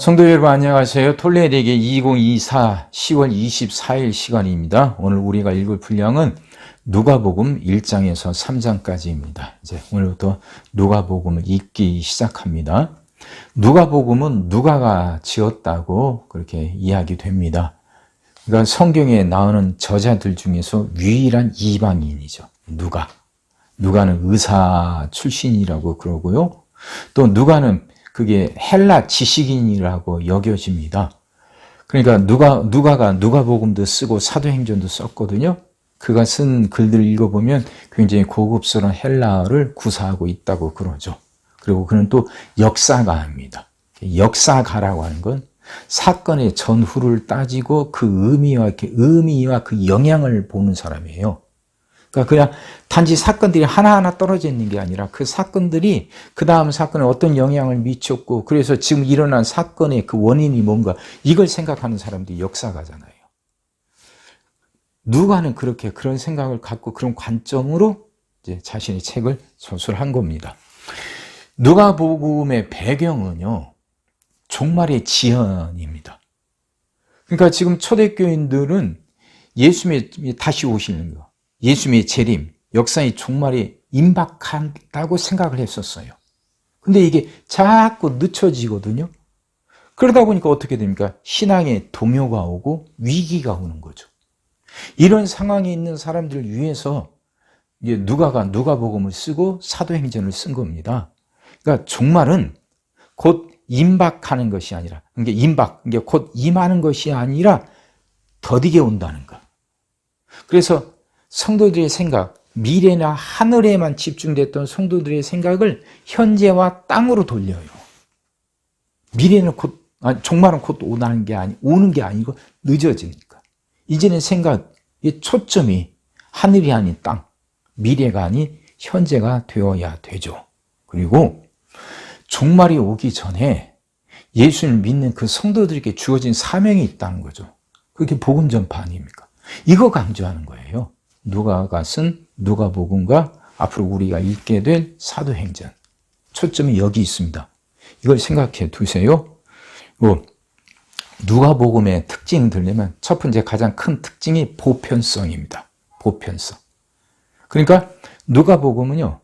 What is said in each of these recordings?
성도 여러분 안녕하세요. 톨레에게 2024 10월 24일 시간입니다. 오늘 우리가 읽을 분량은 누가복음 1장에서 3장까지입니다. 이제 오늘부터 누가복음을 읽기 시작합니다. 누가복음은 누가가 지었다고 그렇게 이야기됩니다. 그러니까 성경에 나오는 저자들 중에서 유일한 이방인이죠. 누가는 의사 출신이라고 그러고요. 또 누가는 그게 헬라 지식인이라고 여겨집니다. 그러니까 누가가 누가복음도 쓰고 사도행전도 썼거든요. 그가 쓴 글들을 읽어보면 굉장히 고급스러운 헬라어를 구사하고 있다고 그러죠. 그리고 그는 또 역사가입니다. 역사가라고 하는 건 사건의 전후를 따지고 그 의미와 그 영향을 보는 사람이에요. 그러니까 그냥 단지 사건들이 하나하나 떨어져 있는 게 아니라 그 사건들이 그 다음 사건에 어떤 영향을 미쳤고 그래서 지금 일어난 사건의 그 원인이 뭔가 이걸 생각하는 사람들이 역사가잖아요. 누가는 그렇게 그런 생각을 갖고 그런 관점으로 이제 자신의 책을 서술한 겁니다. 누가복음의 배경은요, 종말의 지연입니다. 그러니까 지금 초대교인들은 예수님이 다시 오시는 거, 예수님의 재림, 역사의 종말이 임박한다고 생각을 했었어요. 근데 이게 자꾸 늦춰지거든요. 그러다 보니까 어떻게 됩니까? 신앙에 동요가 오고 위기가 오는 거죠. 이런 상황에 있는 사람들을 위해서 이제 누가가 누가복음을 쓰고 사도행전을 쓴 겁니다. 그러니까 종말은 곧 임박하는 것이 아니라, 이게 곧 임하는 것이 아니라 더디게 온다는 것. 그래서 성도들의 생각, 미래나 하늘에만 집중됐던 성도들의 생각을 현재와 땅으로 돌려요. 미래는 종말은 곧 오는 게 아니고 늦어지니까. 이제는 생각의 초점이 하늘이 아닌 땅, 미래가 아닌 현재가 되어야 되죠. 그리고 종말이 오기 전에 예수를 믿는 그 성도들에게 주어진 사명이 있다는 거죠. 그게 복음 전파 아닙니까? 이거 강조하는 거예요. 누가가 쓴 누가복음과 앞으로 우리가 읽게 될 사도행전. 초점이 여기 있습니다. 이걸 생각해 두세요. 누가복음의 특징을 들려면 첫 번째 가장 큰 특징이 보편성입니다. 보편성. 그러니까 누가복음은요,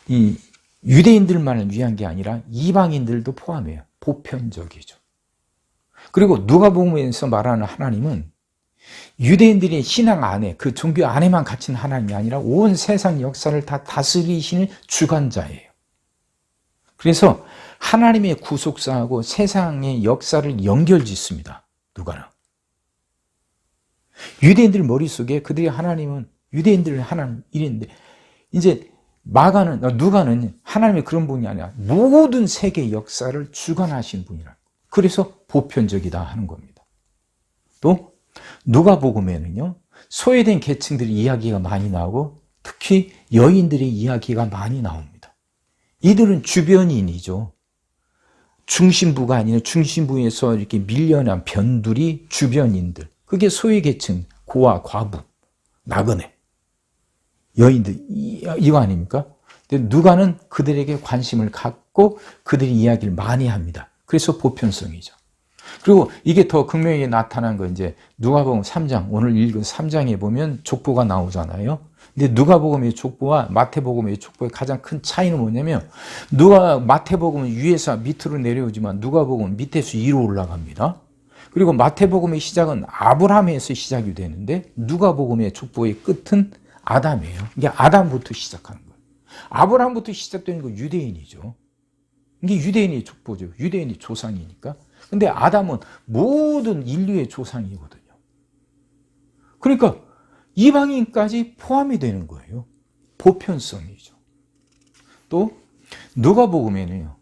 이 유대인들만을 위한 게 아니라 이방인들도 포함해요. 보편적이죠. 그리고 누가복음에서 말하는 하나님은 유대인들의 신앙 안에, 그 종교 안에만 갇힌 하나님이 아니라 온 세상 역사를 다 다스리시는 주관자예요. 그래서 하나님의 구속사하고 세상의 역사를 연결짓습니다. 누가는. 유대인들 머릿속에 그들의 하나님은 유대인들의 하나님 이랬는데, 이제 누가는 하나님의 그런 분이 아니라 모든 세계 역사를 주관하신 분이라. 그래서 보편적이다 하는 겁니다. 또 누가복음에는요, 소외된 계층들의 이야기가 많이 나오고 특히 여인들의 이야기가 많이 나옵니다. 이들은 주변인이죠. 중심부가 아니라 중심부에서 이렇게 밀려난 변두리 주변인들. 그게 소외계층, 고아, 과부, 나그네, 여인들, 이거 아닙니까? 근데 누가는 그들에게 관심을 갖고 그들의 이야기를 많이 합니다. 그래서 보편성이죠. 그리고 이게 더 극명하게 나타난 건 이제 누가복음 3장, 오늘 읽은 3장에 보면 족보가 나오잖아요. 근데 누가복음의 족보와 마태복음의 족보의 가장 큰 차이는 뭐냐면, 마태복음은 위에서 밑으로 내려오지만 누가복음은 밑에서 위로 올라갑니다. 그리고 마태복음의 시작은 아브라함에서 시작이 되는데 누가복음의 족보의 끝은 아담이에요. 이게 아담부터 시작하는 거예요. 아브라함부터 시작되는 건 유대인이죠. 이게 유대인의 족보죠. 유대인의 조상이니까. 근데 아담은 모든 인류의 조상이거든요. 그러니까 이방인까지 포함이 되는 거예요. 보편성이죠. 또 누가복음에는요,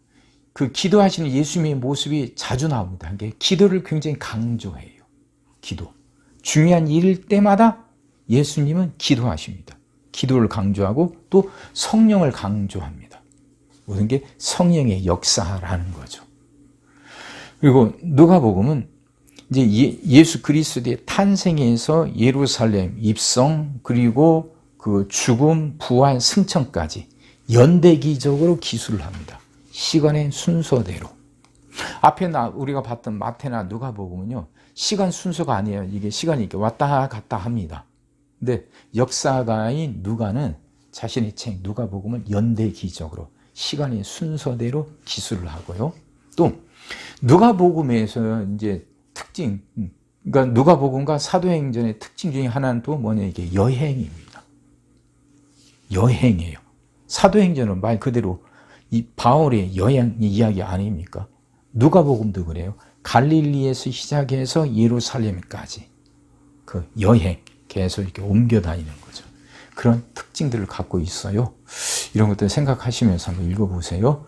그 기도하시는 예수님의 모습이 자주 나옵니다. 이게 기도를 굉장히 강조해요. 기도. 중요한 일일 때마다 예수님은 기도하십니다. 기도를 강조하고 또 성령을 강조합니다. 모든 게 성령의 역사라는 거죠. 그리고 누가복음은 이제 예수 그리스도의 탄생에서 예루살렘 입성, 그리고 그 죽음, 부활, 승천까지 연대기적으로 기술을 합니다. 시간의 순서대로. 앞에 우리가 봤던 마태나 누가복음은요, 시간 순서가 아니에요. 이게 시간이 이렇게 왔다 갔다 합니다. 근데 역사가인 누가는 자신의 책 누가복음을 연대기적으로 시간의 순서대로 기술을 하고요. 또 누가복음에서 이제 특징, 그러니까 누가복음과 사도행전의 특징 중에 하나는 또 뭐냐, 이게 여행입니다. 여행이에요. 사도행전은 말 그대로 이 바울의 여행 이야기 아닙니까? 누가복음도 그래요. 갈릴리에서 시작해서 예루살렘까지 그 여행 계속 이렇게 옮겨 다니는 거죠. 그런 특징들을 갖고 있어요. 이런 것들 생각하시면서 한번 읽어보세요.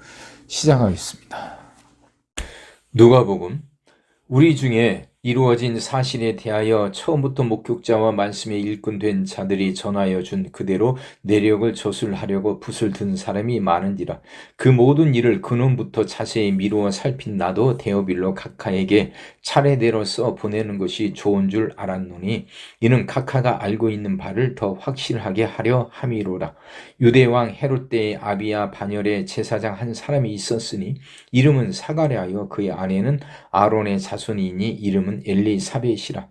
시작하겠습니다. 누가복음. 우리 중에 이루어진 사실에 대하여 처음부터 목격자와 말씀에 일꾼된 자들이 전하여 준 그대로 내력을 저술하려고 붓을 든 사람이 많은지라. 그 모든 일을 근원부터 자세히 미루어 살핀 나도 데오빌로 각하에게 차례대로 써 보내는 것이 좋은 줄 알았노니 이는 각하가 알고 있는 바를 더 확실하게 하려 함이로라. 유대왕 헤롯 때의 아비야 반열에 제사장 한 사람이 있었으니 이름은 사가랴여 그의 아내는 아론의 자손이니 이름은 엘리사벳이라.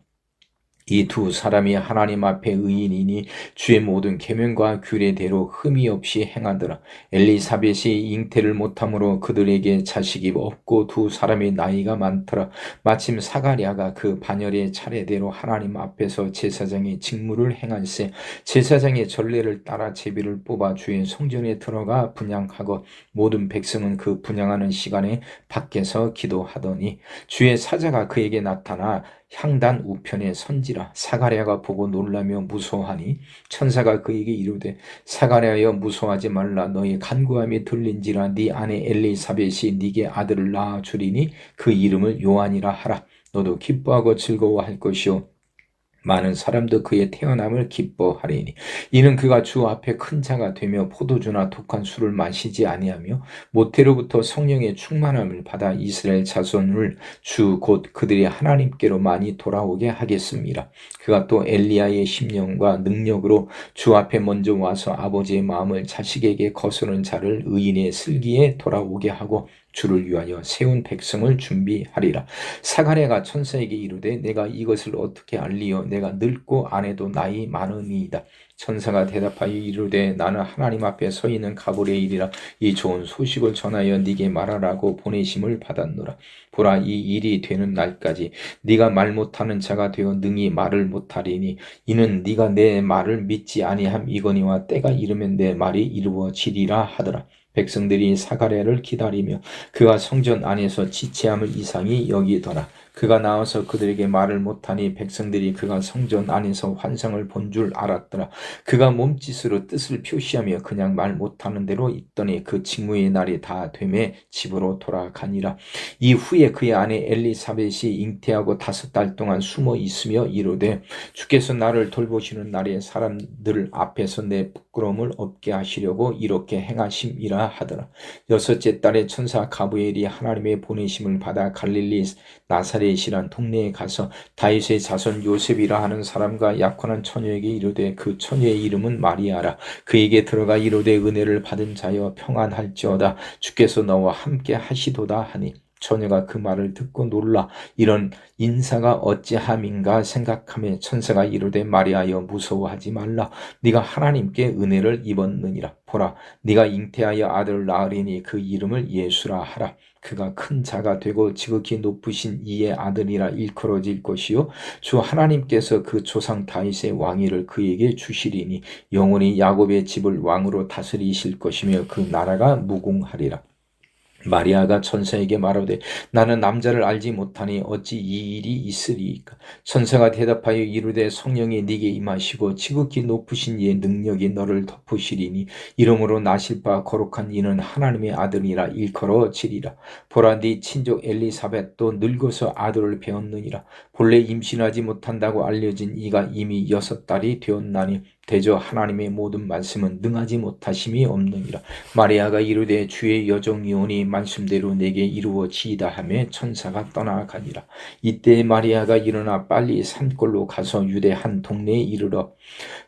이 두 사람이 하나님 앞에 의인이니 주의 모든 계명과 규례대로 흠이 없이 행하더라. 엘리사벳이 잉태를 못함으로 그들에게 자식이 없고 두 사람의 나이가 많더라. 마침 사가랴가 그 반열의 차례대로 하나님 앞에서 제사장의 직무를 행할세 제사장의 전례를 따라 제비를 뽑아 주의 성전에 들어가 분향하고 모든 백성은 그 분향하는 시간에 밖에서 기도하더니 주의 사자가 그에게 나타나 향단 우편에 선지라. 사가랴가 보고 놀라며 무서워하니 천사가 그에게 이르되 사가랴여 무서워하지 말라. 너의 간구함이 들린지라. 네 아내 엘리사벳이 네게 아들을 낳아 주리니 그 이름을 요한이라 하라. 너도 기뻐하고 즐거워할 것이요 많은 사람도 그의 태어남을 기뻐하리니 이는 그가 주 앞에 큰 자가 되며 포도주나 독한 술을 마시지 아니하며 모태로부터 성령의 충만함을 받아 이스라엘 자손을 주 곧 그들이 하나님께로 많이 돌아오게 하겠습니다. 그가 또 엘리야의 심령과 능력으로 주 앞에 먼저 와서 아버지의 마음을 자식에게 거스르는 자를 의인의 슬기에 돌아오게 하고 주를 위하여 세운 백성을 준비하리라. 사가랴가 천사에게 이르되 내가 이것을 어떻게 알리요? 내가 늙고 아내도 나이 많으니이다. 천사가 대답하여 이르되 나는 하나님 앞에 서 있는 가브리엘이라. 이 좋은 소식을 전하여 네게 말하라고 보내심을 받았노라. 보라, 이 일이 되는 날까지 네가 말 못하는 자가 되어 능히 말을 못하리니 이는 네가 내 말을 믿지 아니함이거니와 때가 이르면 내 말이 이루어지리라 하더라. 백성들이 사가랴를 기다리며 그가 성전 안에서 지체함을 이상히 여기더라. 그가 나와서 그들에게 말을 못하니 백성들이 그가 성전 안에서 환상을 본 줄 알았더라. 그가 몸짓으로 뜻을 표시하며 그냥 말 못하는 대로 있더니 그 직무의 날이 다 되매 집으로 돌아가니라. 이후에 그의 아내 엘리사벳이 잉태하고 5달 동안 숨어 있으며 이르되 주께서 나를 돌보시는 날에 사람들 앞에서 내 부끄러움을 없게 하시려고 이렇게 행하심이라 하더라. 6째 달에 천사 가브리엘이 하나님의 보내심을 받아 갈릴리 나사렛이란 동네에 가서 다윗의 자손 요셉이라 하는 사람과 약혼한 처녀에게 이르되 그 처녀의 이름은 마리아라. 그에게 들어가 이르되 은혜를 받은 자여 평안할지어다. 주께서 너와 함께 하시도다 하니 처녀가 그 말을 듣고 놀라 이런 인사가 어찌함인가 생각하며 천사가 이르되 마리아여 무서워하지 말라. 네가 하나님께 은혜를 입었느니라. 보라, 네가 잉태하여 아들을 낳으리니 그 이름을 예수라 하라. 그가 큰 자가 되고 지극히 높으신 이의 아들이라 일컬어질 것이요 주 하나님께서 그 조상 다윗의 왕위를 그에게 주시리니 영원히 야곱의 집을 왕으로 다스리실 것이며 그 나라가 무궁하리라. 마리아가 천사에게 말하되 나는 남자를 알지 못하니 어찌 이 일이 있으리이까. 천사가 대답하여 이르되 성령이 네게 임하시고 지극히 높으신 이의 능력이 너를 덮으시리니 이름으로 나실 바 거룩한 이는 하나님의 아들이라 일컬어지리라. 보라, 네 친족 엘리사벳도 늙어서 아들을 배었느니라. 본래 임신하지 못한다고 알려진 이가 이미 6달이 되었나니 대저 하나님의 모든 말씀은 능하지 못하심이 없느니라. 마리아가 이르되 주의 여종이오니 말씀대로 내게 이루어지이다 하며 천사가 떠나가니라. 이때 마리아가 일어나 빨리 산골로 가서 유대 한 동네에 이르러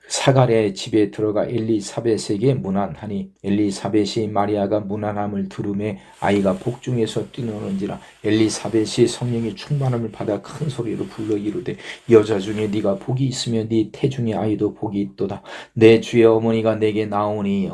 사가랴의 집에 들어가 엘리사벳에게 문안하니 엘리사벳이 마리아가 문안함을 들음에 아이가 복중에서 뛰노는지라. 엘리사벳이 성령의 충만함을 받아 큰 소리로 불러 이르되 여자 중에 네가 복이 있으며 네 태중의 아이도 복이 있도다. 내 주의 어머니가 내게 나오니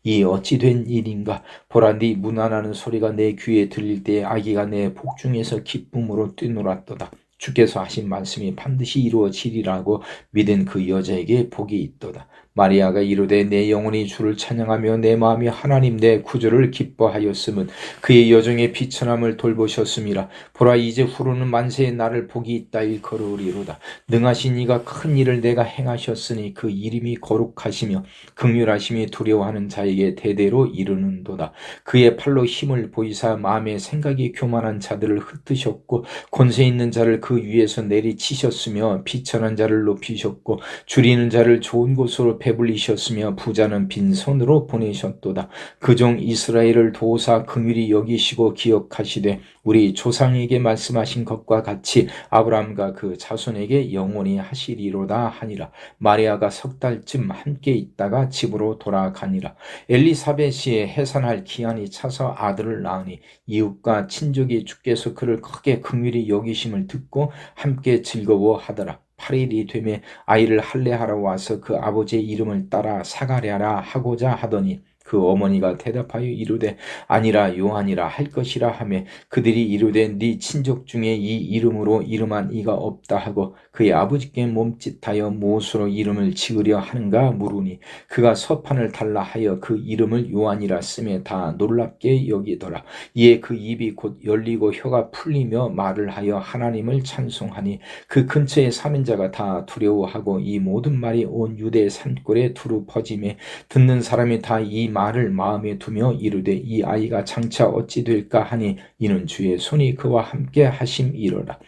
이 어찌 된 일인가. 보라, 네 문안하는 소리가 내 귀에 들릴 때에 아기가 내 복중에서 기쁨으로 뛰놀았도다. 주께서 하신 말씀이 반드시 이루어지리라고 믿은 그 여자에게 복이 있도다. 마리아가 이르되 내 영혼이 주를 찬양하며 내 마음이 하나님 내 구주를 기뻐하였음은 그의 여종의 비천함을 돌보셨음이라. 보라, 이제 후로는 만세의 나를 복이 있다 일컬으리로다. 능하신 이가 큰 일을 내가 행하셨으니 그 이름이 거룩하시며 긍휼하심이 두려워하는 자에게 대대로 이르는도다. 그의 팔로 힘을 보이사 마음의 생각이 교만한 자들을 흩으셨고 권세 있는 자를 그 위에서 내리치셨으며 비천한 자를 높이셨고 줄이는 자를 좋은 곳으로 배불리셨으며 부자는 빈손으로 보내셨도다. 그 종 이스라엘을 도우사 긍휼히 여기시고 기억하시되 우리 조상에게 말씀하신 것과 같이 아브라함과 그 자손에게 영원히 하시리로다 하니라. 마리아가 석 달쯤 함께 있다가 집으로 돌아가니라. 엘리사벳이 해산할 기한이 차서 아들을 낳으니 이웃과 친족이 주께서 그를 크게 긍휼히 여기심을 듣고 함께 즐거워하더라. 8일이 되매 아이를 할례하러 와서 그 아버지의 이름을 따라 사가랴라 하고자 하더니 그 어머니가 대답하여 이르되 아니라 요한이라 할 것이라 하매 그들이 이르되 네 친족 중에 이 이름으로 이름한 이가 없다 하고 그의 아버지께 몸짓하여 무엇으로 이름을 지으려 하는가 물으니 그가 서판을 달라 하여 그 이름을 요한이라 쓰매 다 놀랍게 여기더라. 이에 그 입이 곧 열리고 혀가 풀리며 말을 하여 하나님을 찬송하니 그 근처에 사는 자가 다 두려워하고 이 모든 말이 온 유대 산골에 두루 퍼지매 듣는 사람이 다 이 말을 마음에 두며 이르되 이 아이가 장차 어찌 될까 하니 이는 주의 손이 그와 함께 하심이로라.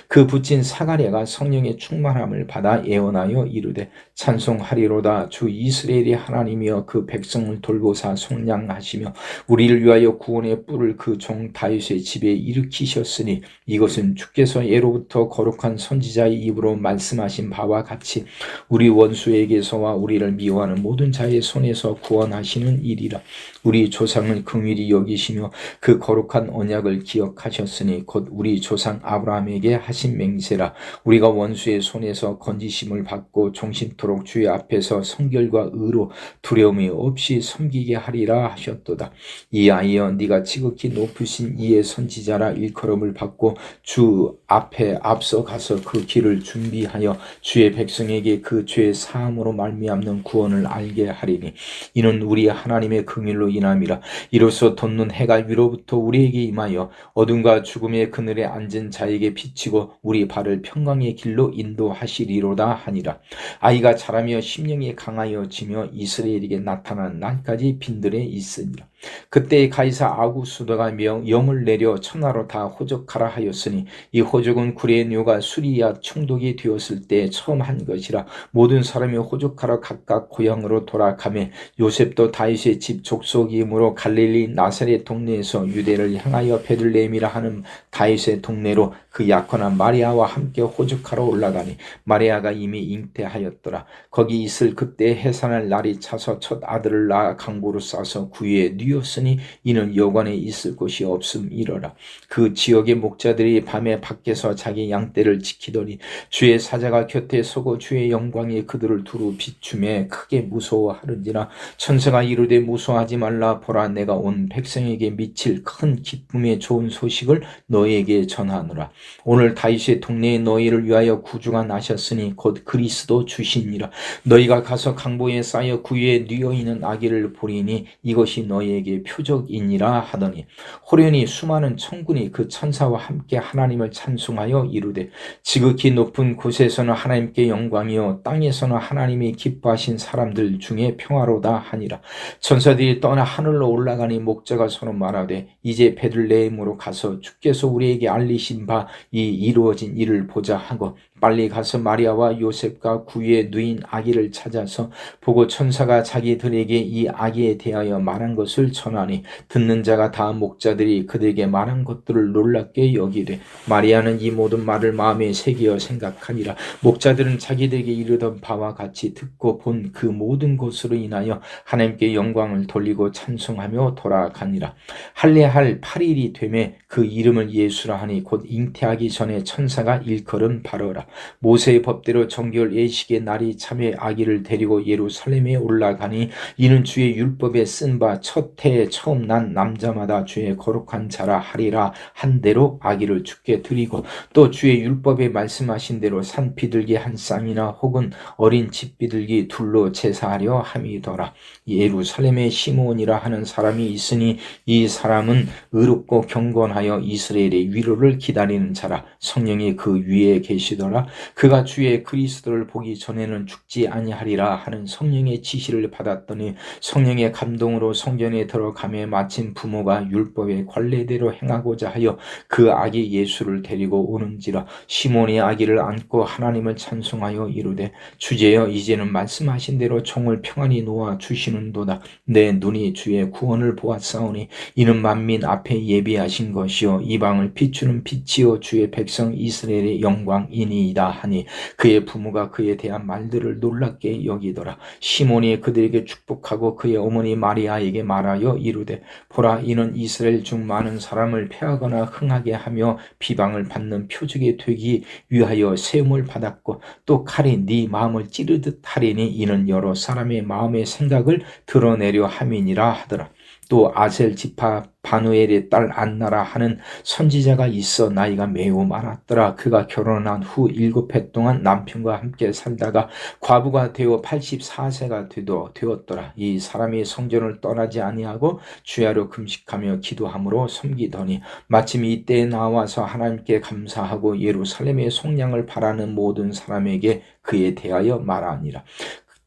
그 붙인 사가랴가 성령의 충만함을 받아 예언하여 이르되 찬송하리로다. 주 이스라엘의 하나님이여 그 백성을 돌보사 속량하시며 우리를 위하여 구원의 뿔을 그 종 다윗의 집에 일으키셨으니 이것은 주께서 예로부터 거룩한 선지자의 입으로 말씀하신 바와 같이 우리 원수에게서와 우리를 미워하는 모든 자의 손에서 구원하시는 일이라. 우리 조상을 긍휼히 여기시며 그 거룩한 언약을 기억하셨으니 곧 우리 조상 아브라함에게 하신 맹세라. 우리가 원수의 손에서 건지심을 받고 종신토록 주의 앞에서 성결과 의로 두려움이 없이 섬기게 하리라 하셨도다. 이 아이여, 네가 지극히 높으신 이의 선지자라 일컬음을 받고 주 앞에 앞서 가서 그 길을 준비하여 주의 백성에게 그 죄 사함으로 말미암는 구원을 알게 하리니 이는 우리 하나님의 긍휼로 인함이라. 이로써 돋는 해가 위로부터 우리에게 임하여 어둠과 죽음의 그늘에 앉은 자에게 비치고 우리 발을 평강의 길로 인도하시리로다 하니라. 아이가 자라며 심령이 강하여지며 이스라엘에게 나타난 날까지 빈들에 있으니라. 그때 가이사 아구수도가 영을 내려 천하로 다 호적하라 하였으니 이 호적은 구레의 뇨가 수리야 총독이 되었을 때 처음 한 것이라. 모든 사람이 호적하러 각각 고향으로 돌아가며 요셉도 다윗의 집 족속이므로 갈릴리 나사렛 동네에서 유대를 향하여 베들레헴이라 하는 다윗의 동네로 그 약혼한 마리아와 함께 호적하러 올라가니 마리아가 이미 잉태하였더라. 거기 있을 그때 해산할 날이 차서 첫 아들을 낳아 강보로 싸서 구유에 뉘었으니 이는 여관에 있을 곳이 없음이러라. 그 지역의 목자들이 밤에 밖에서 자기 양떼를 지키더니 주의 사자가 곁에 서고 주의 영광이 그들을 두루 비추매 크게 무서워하는지라. 천사가 이르되 무서워하지 말라. 보라, 내가 온 백성에게 미칠 큰 기쁨의 좋은 소식을 너희에게 전하노라. 오늘 다윗의 동네에 너희를 위하여 구주가 나셨으니 곧 그리스도 주시니라. 너희가 가서 강보에 쌓여 구유에 뉘어있는 아기를 보리니 이것이 너희에게 표적이니라 하더니 호련히 수많은 천군이 그 천사와 함께 하나님을 찬송하여 이르되 지극히 높은 곳에서는 하나님께 영광이요 땅에서는 하나님이 기뻐하신 사람들 중에 평화로다 하니라. 천사들이 떠나 하늘로 올라가니 목자가 서로 말하되 이제 베들레헴으로 가서 주께서 우리에게 알리신 바 이 이루어진 일을 보자 하고 빨리 가서 마리아와 요셉과 구유에 누인 아기를 찾아서 보고 천사가 자기들에게 이 아기에 대하여 말한 것을 전하니 듣는 자가 다 목자들이 그들에게 말한 것들을 놀랍게 여기되 마리아는 이 모든 말을 마음에 새기어 생각하니라. 목자들은 자기들에게 이르던 바와 같이 듣고 본 그 모든 것으로 인하여 하나님께 영광을 돌리고 찬송하며 돌아가니라. 할례할 8일이 되매 그 이름을 예수라 하니 곧 잉태하기 전에 천사가 일컬은 바로라. 모세의 법대로 정결 예식의 날이 참에 아기를 데리고 예루살렘에 올라가니 이는 주의 율법에 쓴 바 첫 해에 처음 난 남자마다 주의 거룩한 자라 하리라 한 대로 아기를 주께 드리고 또 주의 율법에 말씀하신 대로 산 비둘기 한 쌍이나 혹은 어린 집 비둘기 둘로 제사하려 함이더라. 예루살렘에 시므온이라 하는 사람이 있으니 이 사람은 의롭고 경건하여 이스라엘의 위로를 기다리는 자라. 성령이 그 위에 계시더라. 그가 주의 그리스도를 보기 전에는 죽지 아니하리라 하는 성령의 지시를 받았더니 성령의 감동으로 성전에 들어가매 마침 부모가 율법의 관례대로 행하고자 하여 그 아기 예수를 데리고 오는지라. 시몬이 아기를 안고 하나님을 찬송하여 이르되 주제여 이제는 말씀하신 대로 종을 평안히 놓아 주시는도다. 내 눈이 주의 구원을 보았사오니 이는 만민 앞에 예비하신 것이요 이방을 비추는 빛이요 주의 백성 이스라엘의 영광이니이다 하니 그의 부모가 그에 대한 말들을 놀랍게 여기더라. 시몬이 그들에게 축복하고 그의 어머니 마리아에게 말하여 이르되 보라 이는 이스라엘 중 많은 사람을 패하거나 흥하게 하며 비방을 받는 표적이 되기 위하여 세움을 받았고 또 칼이 네 마음을 찌르듯 하리니 이는 여러 사람의 마음의 생각을 드러내려 함이니라 하더라. 또 아셀 지파 바누엘의 딸 안나라 하는 선지자가 있어 나이가 매우 많았더라. 그가 결혼한 후 7해 동안 남편과 함께 살다가 과부가 되어 84세가 되었더라. 이 사람이 성전을 떠나지 아니하고 주야로 금식하며 기도함으로 섬기더니 마침 이때에 나와서 하나님께 감사하고 예루살렘의 속량을 바라는 모든 사람에게 그에 대하여 말하니라.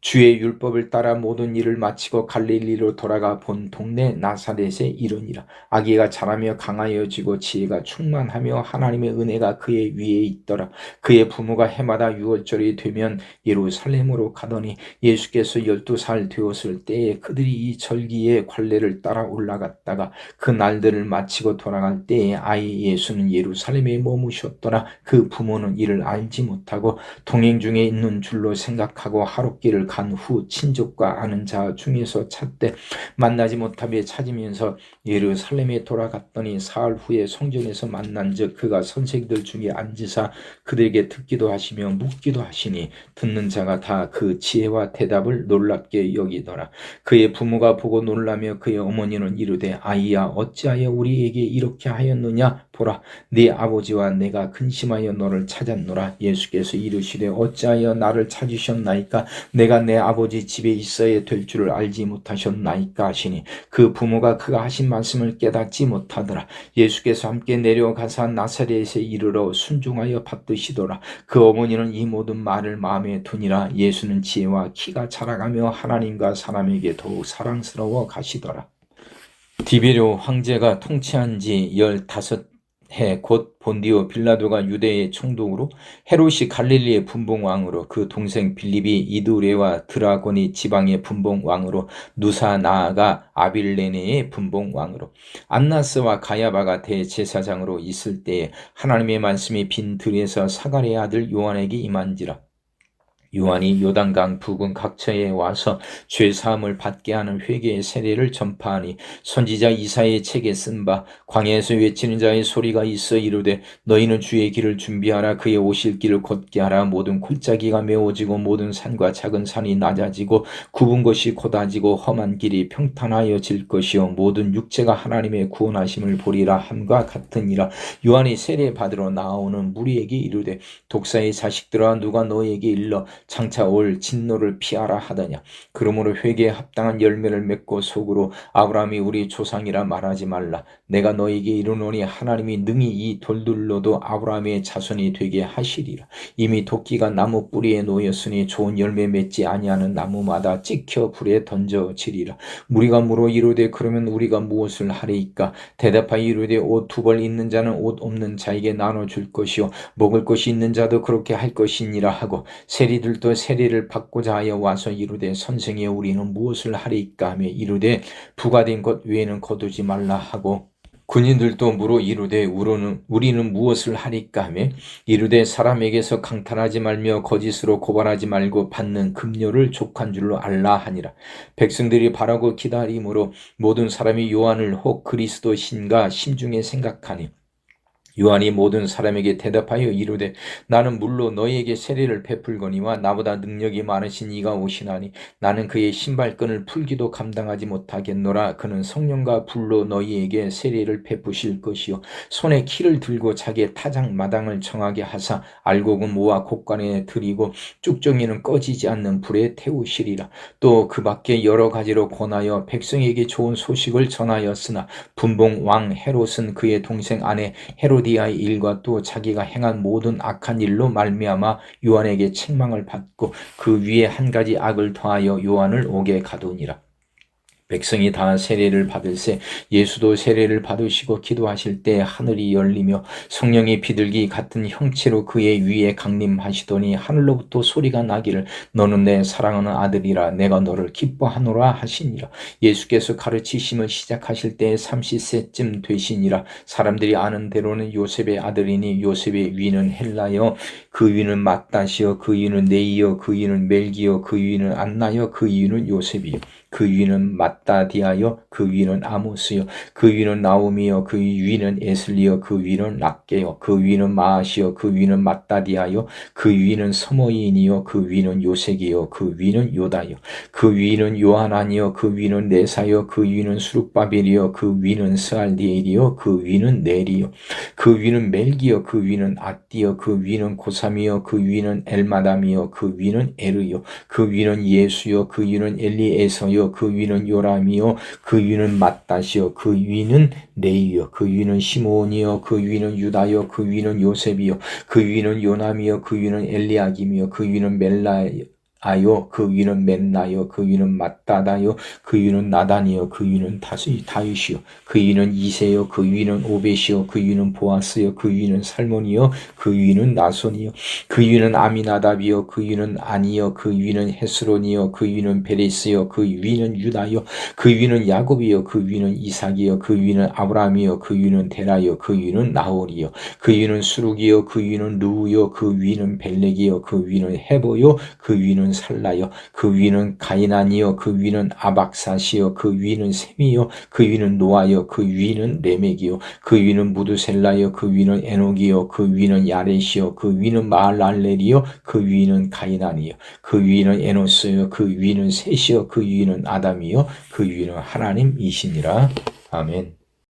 주의 율법을 따라 모든 일을 마치고 갈릴리로 돌아가 본 동네 나사렛에 이르니라. 아기가 자라며 강하여지고 지혜가 충만하며 하나님의 은혜가 그의 위에 있더라. 그의 부모가 해마다 유월절이 되면 예루살렘으로 가더니 예수께서 12살 되었을 때에 그들이 이 절기의 관례를 따라 올라갔다가 그 날들을 마치고 돌아갈 때에 아이 예수는 예루살렘에 머무셨더라. 그 부모는 이를 알지 못하고 동행 중에 있는 줄로 생각하고 하룻길을 간 후 친족과 아는 자 중에서 찾되 만나지 못하며 찾으면서 예루살렘에 돌아갔더니 사흘 후에 성전에서 만난즉 그가 선생들 중에 앉으사 그들에게 듣기도 하시며 묻기도 하시니 듣는 자가 다 그 지혜와 대답을 놀랍게 여기더라. 그의 부모가 보고 놀라며 그의 어머니는 이르되 아이야 어찌하여 우리에게 이렇게 하였느냐 보라 네 아버지와 내가 근심하여 너를 찾았노라. 예수께서 이르시되 어찌하여 나를 찾으셨나이까 내가 내 아버지 집에 있어야 될 줄을 알지 못하셨나이까 하시니 그 부모가 그가 하신 말씀을 깨닫지 못하더라. 예수께서 함께 내려가사 나사렛에 이르러 순종하여 받드시더라. 그 어머니는 이 모든 말을 마음에 두니라. 예수는 지혜와 키가 자라가며 하나님과 사람에게 더욱 사랑스러워 가시더라. 디베료 황제가 통치한 지 15해 곧 본디오 빌라도가 유대의 총독으로 헤롯이 갈릴리의 분봉왕으로 그 동생 빌립이 이두레와 드라곤이 지방의 분봉왕으로 누사나아가 아빌레네의 분봉왕으로 안나스와 가야바가 대제사장으로 있을 때에 하나님의 말씀이 빈 들에서 사가랴의 아들 요한에게 임한지라. 요한이 요단강 부근 각처에 와서 죄사함을 받게 하는 회개의 세례를 전파하니 선지자 이사야의 책에 쓴 바 광야에서 외치는 자의 소리가 있어 이르되 너희는 주의 길을 준비하라 그의 오실 길을 걷게 하라 모든 골짜기가 메워지고 모든 산과 작은 산이 낮아지고 굽은 것이 곧아지고 험한 길이 평탄하여질 것이요 모든 육체가 하나님의 구원하심을 보리라 함과 같으니라. 요한이 세례 받으러 나오는 무리에게 이르되 독사의 자식들아 누가 너희에게 일러 장차 올 진노를 피하라 하더냐. 그러므로 회개에 합당한 열매를 맺고 속으로 아브라함이 우리 조상이라 말하지 말라. 내가 너에게 이르노니 하나님이 능히 이 돌들로도 아브라함의 자손이 되게 하시리라. 이미 도끼가 나무 뿌리에 놓였으니 좋은 열매 맺지 아니하는 나무마다 찍혀 불에 던져지리라. 무리가 물어 이르되 그러면 우리가 무엇을 하리이까? 대답하여 이르되 옷 두 벌 있는 자는 옷 없는 자에게 나눠줄 것이요 먹을 것이 있는 자도 그렇게 할 것이니라 하고 세리들도 세리를 받고자 하여 와서 이르되 선생이여 우리는 무엇을 하리이까 하며 이르되 부과된 것 외에는 거두지 말라 하고 군인들도 물어 이르되 우리는 무엇을 하리까 하며 이르되 사람에게서 강탈하지 말며 거짓으로 고발하지 말고 받는 급료를 족한 줄로 알라 하니라. 백성들이 바라고 기다림으로 모든 사람이 요한을 혹 그리스도 신가 심중에 생각하니 요한이 모든 사람에게 대답하여 이르되 나는 물로 너희에게 세례를 베풀거니와 나보다 능력이 많으신 이가 오시나니 나는 그의 신발끈을 풀기도 감당하지 못하겠노라. 그는 성령과 불로 너희에게 세례를 베푸실 것이요 손에 키를 들고 자기의 타작 마당을 정하게 하사 알곡은 모아 곡간에 들이고 쭉정이는 꺼지지 않는 불에 태우시리라. 또 그 밖에 여러 가지로 권하여 백성에게 좋은 소식을 전하였으나 분봉 왕 헤롯은 그의 동생 아내 헤로디아의 일과 또 자기가 행한 모든 악한 일로 말미암아 요한에게 책망을 받고 그 위에 한 가지 악을 더하여 요한을 옥에 가두니라. 백성이 다 세례를 받을새 예수도 세례를 받으시고 기도하실 때 하늘이 열리며 성령이 비둘기 같은 형체로 그의 위에 강림하시더니 하늘로부터 소리가 나기를 너는 내 사랑하는 아들이라 내가 너를 기뻐하노라 하시니라. 예수께서 가르치심을 시작하실 때 30세쯤 되시니라. 사람들이 아는 대로는 요셉의 아들이니 요셉의 위는 헬라여 그 위는 맏다시여 그 위는 네이여 그 위는 멜기여 그 위는 안나여 그 위는 요셉이요 그 위는 맏다디아여 그 위는 아모스여 그 위는 나오미여 그 위는 에슬리여 그 위는 락게여 그 위는 마아시여 그 위는 맏다디아여 그 위는 서모이인이여 그 위는 요색이여 그 위는 요다여 그 위는 요하나니여 그 위는 네사여 그 위는 수룹바벨이여 그 위는 스알디엘이여 그 위는 네리여 그 위는 멜기여 그 위는 아띠여 그 위는 고삼이여 그 위는 엘마담이여 그 위는 에르여 그 위는 예수여 그 위는 엘리에서여 그 위는 요람이요 그 위는 맏다시요 그 위는 네이요 그 위는 시몬이요 그 위는 유다요 그 위는 요셉이요 그 위는 요남이요 그 위는 엘리야김이요 그 위는 멜라요 그 위는 맨나요 그 위는 맏다다요 그 위는 나단이요 그 위는 다윗이요 그 위는 이세요 그 위는 오벳이요 그 위는 보아스요 그 위는 살몬이요 그 위는 나손이요 그 위는 아미나답이요 그 위는 아니요 그 위는 헤스론이요 그 위는 베레스요 그 위는 유다요 그 위는 야곱이요 그 위는 이삭이요 그 위는 아브라함이요 그 위는 데라요 그 위는 나홀이요 그 위는 수룩이요 그 위는 루우요 그 위는 벨렉이요 그 위는 헤보요 그 위는 살라요 그 위는 가이난이요 그 위는 아박사시요 그 위는 셈이요 그 위는 노아요 그 위는 레멕이요 그 위는 무드셀라요 그 위는 에녹이요 그 위는 야렛이요 그 위는 마할랄렐이요 그 위는 가이난이요 그 위는 에노스요 그 위는 셋이요 그 위는 아담이요 그 위는 하나님이시니라. 아멘.